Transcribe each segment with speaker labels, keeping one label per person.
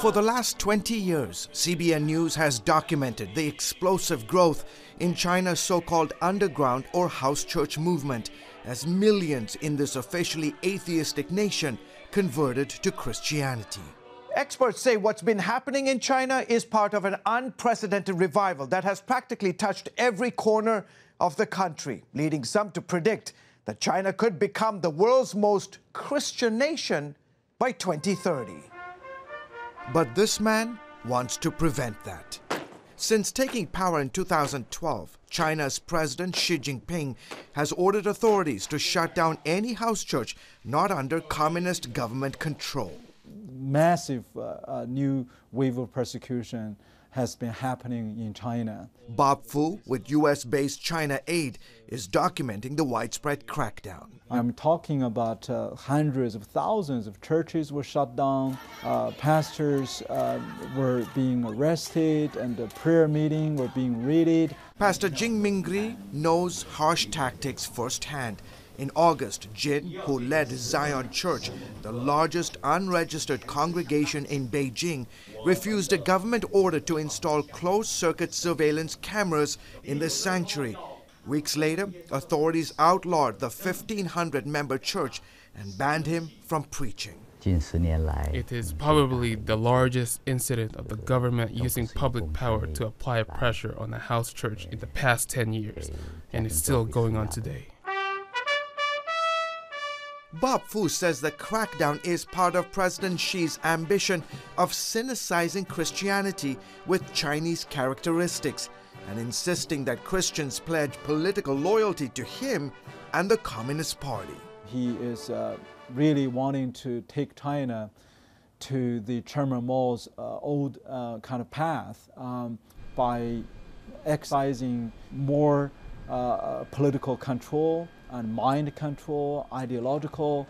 Speaker 1: For the last 20 years, CBN News has documented the explosive growth in China's so-called underground or house church movement as millions in this officially atheistic nation converted to Christianity. Experts say what's been happening in China is part of an unprecedented revival that has practically touched every corner of the country, leading some to predict that China could become the world's most Christian nation by 2030. But this man wants to prevent that. Since taking power in 2012, China's President Xi Jinping has ordered authorities to shut down any house church not under communist government control.
Speaker 2: Massive new wave of persecution has been happening in China.
Speaker 1: Bob Fu, with US-based China Aid, is documenting the widespread crackdown.
Speaker 2: I'm talking about hundreds of thousands of churches were shut down, pastors were being arrested, and the prayer meeting were being raided.
Speaker 1: Pastor Jing Mingri knows harsh tactics firsthand. In August, Jin, who led Zion Church, the largest unregistered congregation in Beijing, refused a government order to install closed-circuit surveillance cameras in the sanctuary. Weeks later, authorities outlawed the 1,500-member church and banned him from preaching.
Speaker 3: It is probably the largest incident of the government using public power to apply pressure on a house church in the past 10 years, and it's still going on today.
Speaker 1: Bob Fu says the crackdown is part of President Xi's ambition of cynicizing Christianity with Chinese characteristics and insisting that Christians pledge political loyalty to him and the Communist Party.
Speaker 2: He is really wanting to take China to the Chairman Mao's old kind of path by exercising more political control and mind control, ideological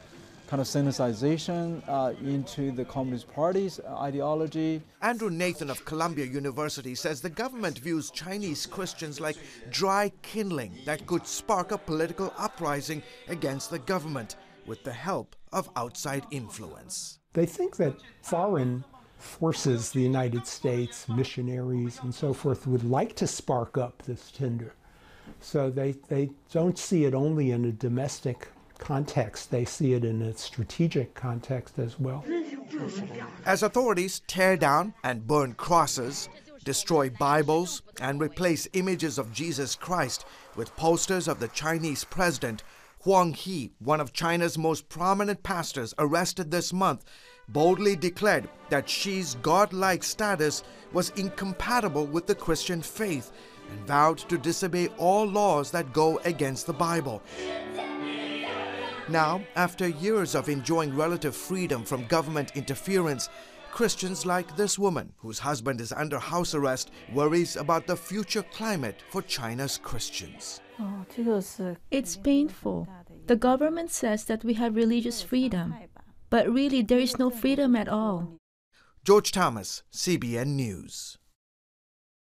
Speaker 2: kind of cynicization into the Communist Party's ideology.
Speaker 1: Andrew Nathan of Columbia University says the government views Chinese Christians like dry kindling that could spark a political uprising against the government with the help of outside influence.
Speaker 4: They think that foreign forces, the United States, missionaries, and so forth, would like to spark up this tinder. So they don't see it only in a domestic context, they see it in a strategic context as well.
Speaker 1: As authorities tear down and burn crosses, destroy Bibles, and replace images of Jesus Christ with posters of the Chinese president, Huang He, one of China's most prominent pastors arrested this month, boldly declared that Xi's godlike status was incompatible with the Christian faith and vowed to disobey all laws that go against the Bible. Now, after years of enjoying relative freedom from government interference, Christians like this woman, whose husband is under house arrest, worries about the future climate for China's Christians.
Speaker 5: It's painful. The government says that we have religious freedom, but really there is no freedom at all.
Speaker 1: George Thomas, CBN News.